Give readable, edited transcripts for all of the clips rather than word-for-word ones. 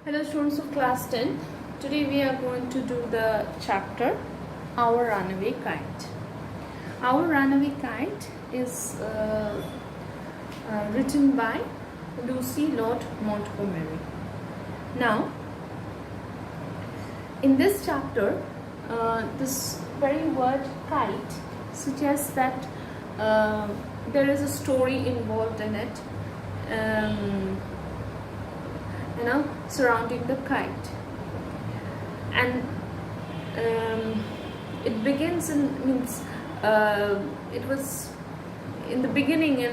Hello students of class 10. Today we are going to do the chapter Our Runaway Kite. Our Runaway Kite is written by Lucy Lord Montgomery. Now in this chapter this very word kite suggests that there is a story involved in it, surrounding the kite, and it begins in it was in the beginning,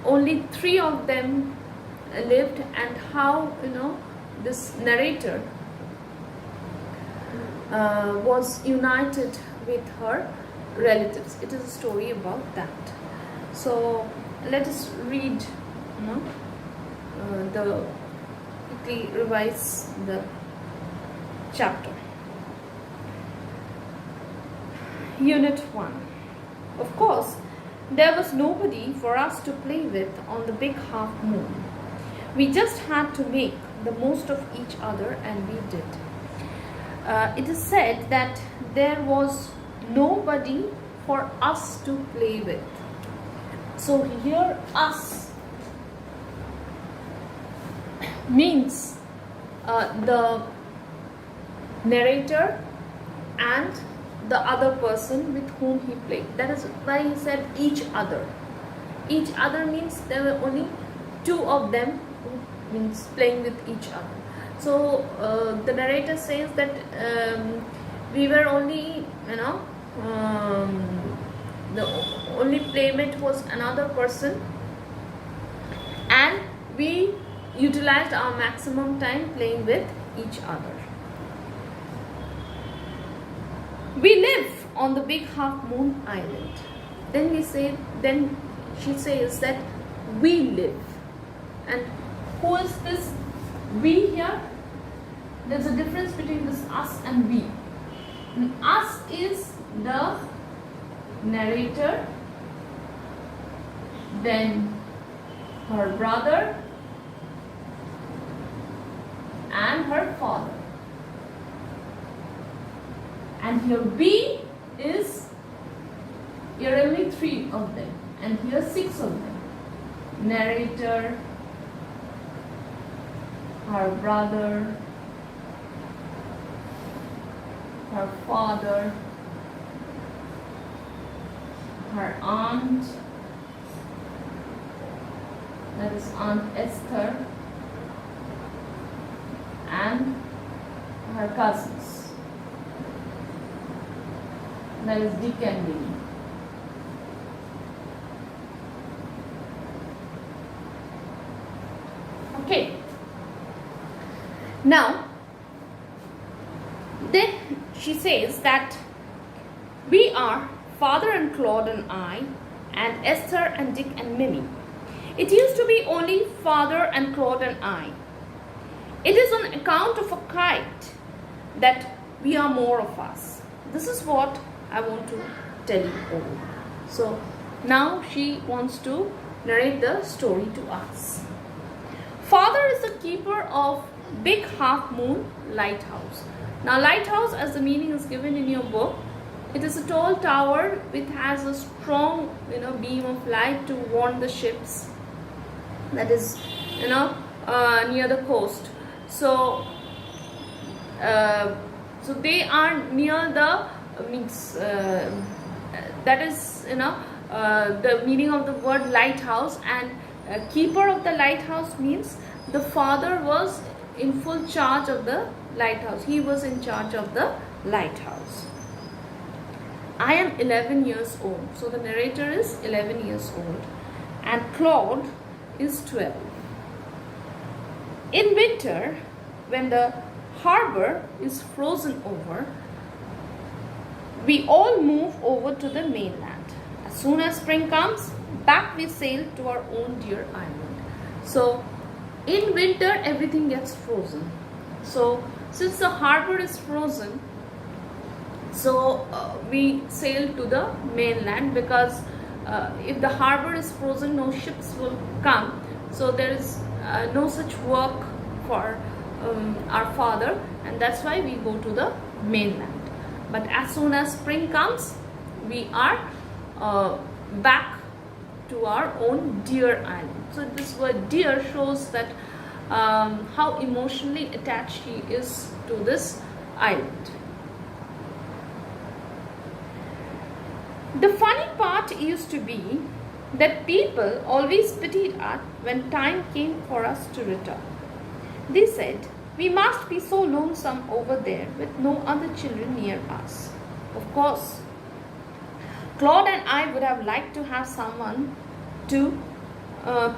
only 3 of them lived, and how this narrator was united with her relatives. It is a story about that. So let us read quickly revise the chapter. Unit 1. Of course, there was nobody for us to play with on the big half moon. We just had to make the most of each other, and we did. It is said that there was nobody for us to play with. So here us means the narrator and the other person with whom he played. That is why he said each other. Each other means there were only 2 of them, means playing with each other. So the narrator says that we were only, the only playmate was another person, and we utilized our maximum time playing with each other. We live on the big half moon island. Then she says that we live. And who is this we here? There's a difference between this us and we. And us is the narrator, then her brother, and her father. And here we is, here only 3 of them, and here 6 of them. Narrator, her brother, her father, her aunt, that is Aunt Esther, and her cousins, that is Dick and Billy. Okay. Now, then she says that we are Father and Claude and I, and Esther and Dick and Mimi. It used to be only Father and Claude and I. It is on account of a kite that we are more of us. This is what I want to tell you all. So now she wants to narrate the story to us. Father is the keeper of Big Half Moon Lighthouse. Now lighthouse, as the meaning is given in your book, it is a tall tower which has a strong beam of light to warn the ships that is near the coast. So so they are near the that is the meaning of the word lighthouse. And keeper of the lighthouse means the father was in full charge of the lighthouse. He was in charge of the lighthouse. I am 11 years old. So the narrator is 11 years old, and Claude is 12. In winter, when the harbor is frozen over, we all move over to the mainland. As soon as spring comes, back we sail to our own dear island. So in winter everything gets frozen. So since the harbor is frozen, so we sail to the mainland, because if the harbor is frozen, no ships will come. So there is no such work for our father, and that's why we go to the mainland. But as soon as spring comes, we are back to our own dear island. So this word dear shows that how emotionally attached she is to this island. The funny part used to be that people always pitied us when time came for us to return. They said, "We must be so lonesome over there with no other children near us." Of course, Claude and I would have liked to have someone to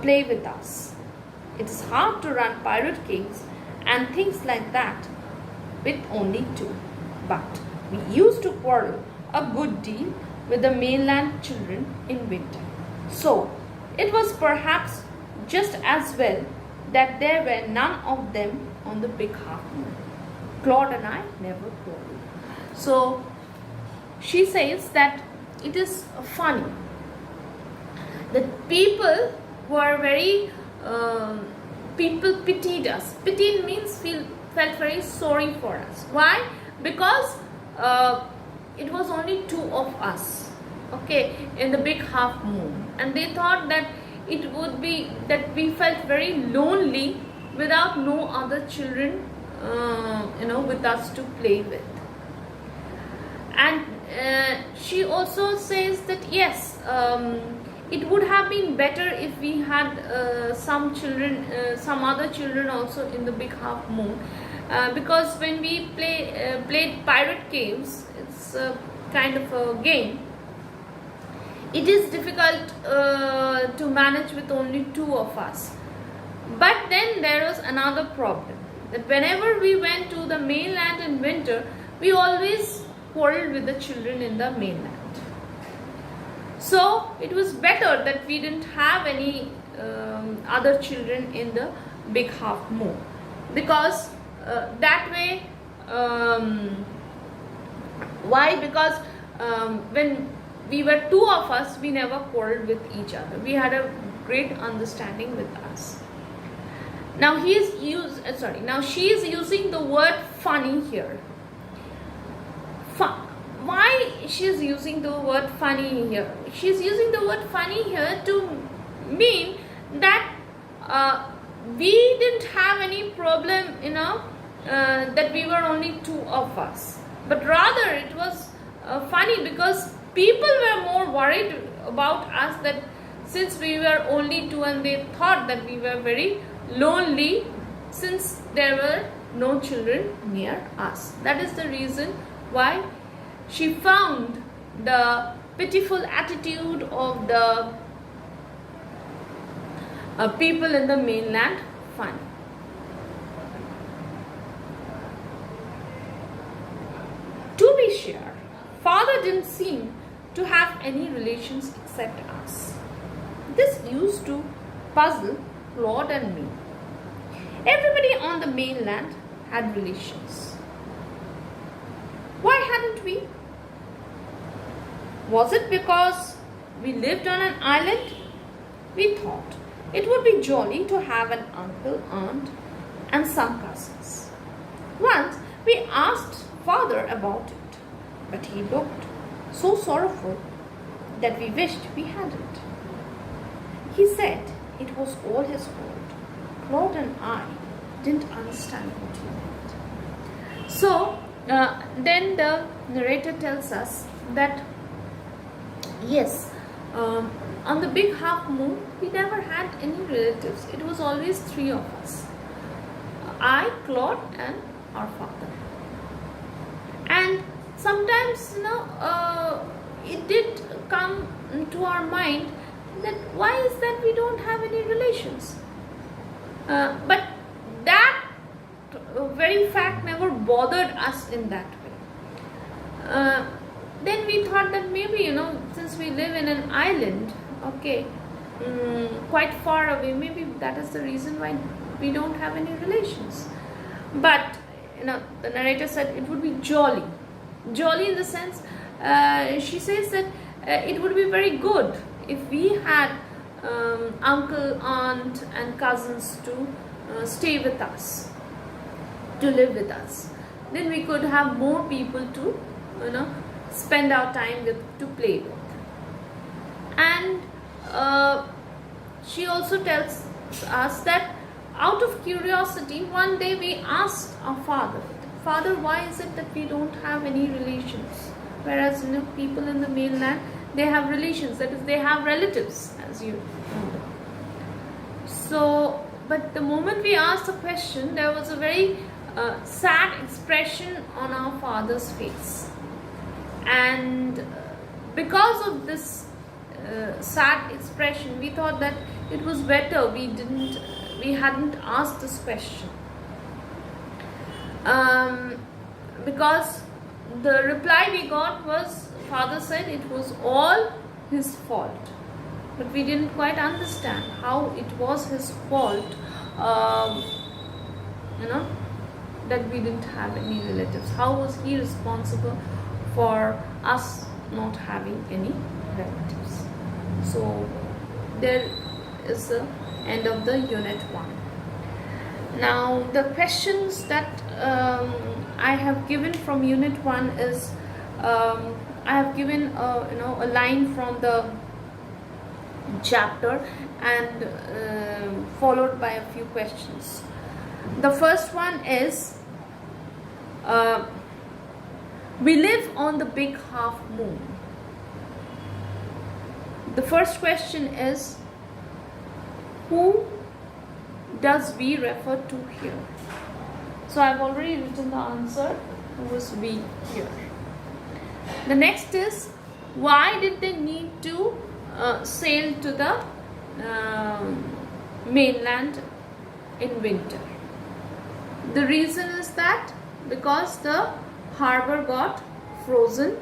play with us. It is hard to run pirate games and things like that with only two. But we used to quarrel a good deal with the mainland children in winter. So it was perhaps just as well that there were none of them on the big half moon. Claude and I never quarreled. So she says that it is funny that people were very people pitied us. Pitied means felt very sorry for us. Why? Because it was only two of us, okay, in the big half moon, and they thought that it would be that we felt very lonely without no other children with us to play with. And she also says that yes, it would have been better if we had some other children also in the big half moon, because when we played pirate games, it's a kind of a game. It is difficult to manage with only two of us. But then there was another problem, that whenever we went to the mainland in winter, we always quarreled with the children in the mainland. So it was better that we didn't have any other children in the big half moon, because that way, why? Because when we were two of us, we never quarreled with each other. We had a great understanding with us. Now she is using the word funny here. Why she is using the word funny here? She is using the word funny here to mean that we didn't have any problem, that we were only two of us. But rather it was funny because people were more worried about us, that since we were only two, and they thought that we were very lonely since there were no children near us. That is the reason why she found the pitiful attitude of the people in the mainland funny. To be sure, father didn't seem to have any relations except us. This used to puzzle Claude and me. Everybody on the mainland had relations. Why hadn't we? Was it because we lived on an island? We thought it would be jolly to have an uncle, aunt, and some cousins. Once we asked father about it, but he looked so sorrowful that we wished we hadn't. He said it was all his fault. Claude and I didn't understand what he meant. So then the narrator tells us that yes, on the big half moon we never had any relatives. It was always three of us, I, Claude, and our father. And sometimes it did come to our mind that why is that we don't have any relations, but that very fact never bothered us in that way. Then we thought that maybe since we live in an island, okay, quite far away, maybe that is the reason why we don't have any relations. But the narrator said it would be jolly in the sense, she says that it would be very good if we had uncle, aunt and cousins to stay with us, to live with us. Then we could have more people to spend our time with, to play with. And she also tells us that out of curiosity, one day we asked our father, "Father, why is it that we don't have any relations?" Whereas people in the mainland, they have relations, that is, they have relatives, as you know. So, but the moment we asked the question, there was a very sad expression on our father's face. And because of this sad expression, we thought that it was better we hadn't asked this question, because the reply we got was, father said it was all his fault. But we didn't quite understand how it was his fault, that we didn't have any relatives. How was he responsible for us not having any relatives? So there is the end of the unit 1. Now the questions that I have given from unit 1 is, I have given a line from the chapter and followed by a few questions. The first one is, we live on the big half moon. The first question is, who does we refer to here? So I've already written the answer, who was we here. The next is, why did they need to sail to the mainland in winter? The reason is that because the harbor got frozen.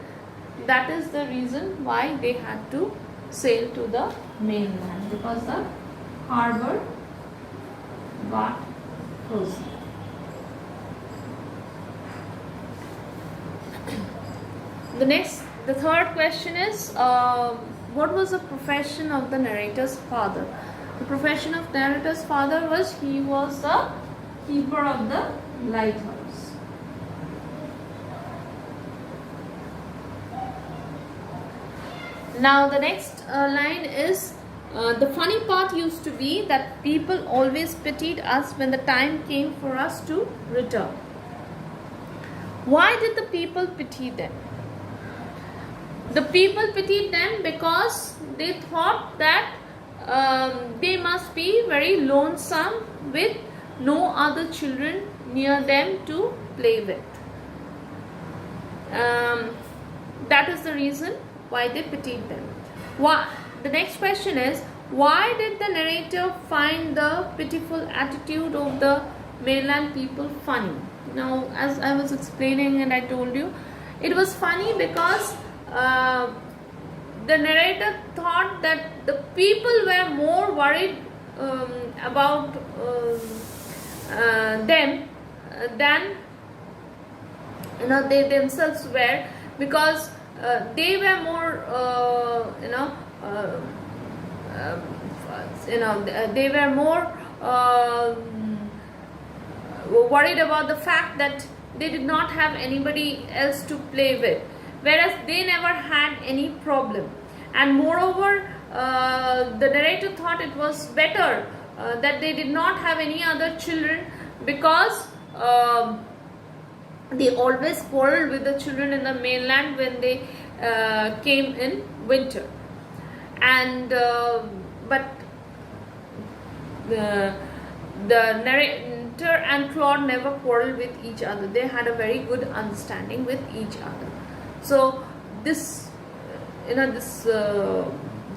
That is the reason why they had to sail to the mainland, because the harbor got frozen. The third question is, what was the profession of the narrator's father? The profession of narrator's father was, he was the keeper of the lighthouse. Now the next line is, the funny part used to be that people always pitied us when the time came for us to return. Why did the people pity them? The people pitied them because they thought that they must be very lonesome with no other children near them to play with. That is the reason why they pitied them. The next question is, why did the narrator find the pitiful attitude of the mainland people funny? Now, as I was explaining and I told you, it was funny because the narrator thought that the people were more worried about them than they themselves were, because they were more they were more worried about the fact that they did not have anybody else to play with, whereas they never had any problem. And moreover, the narrator thought it was better that they did not have any other children, because they always quarreled with the children in the mainland when they came in winter. And but the narrator and Claude never quarreled with each other. They had a very good understanding with each other. So this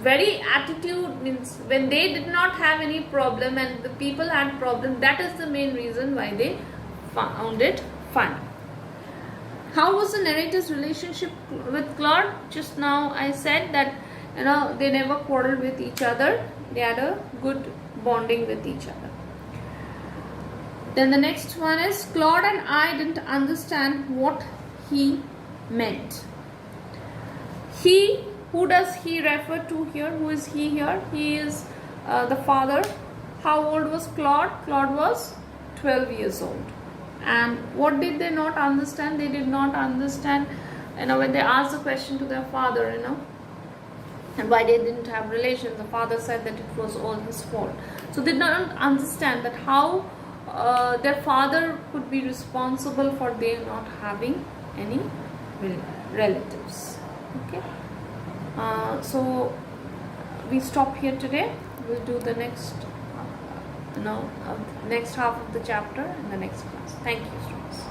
very attitude means when they did not have any problem and the people had problem, that is the main reason why they found it fun. How was the narrator's relationship with Claude? Just now I said that they never quarreled with each other. They had a good bonding with each other. Then the next one is, Claude and I didn't understand what he meant. He who does he refer to here? Who is he here? He is the father. How old was Claude? Claude was 12 years old. And what did they not understand? They did not understand, when they asked the question to their father, and why they didn't have relations. The father said that it was all his fault. So they did not understand that how their father could be responsible for their not having any relatives. Okay. So we stop here today. We'll do the next next half of the chapter in the next class. Thank you, students.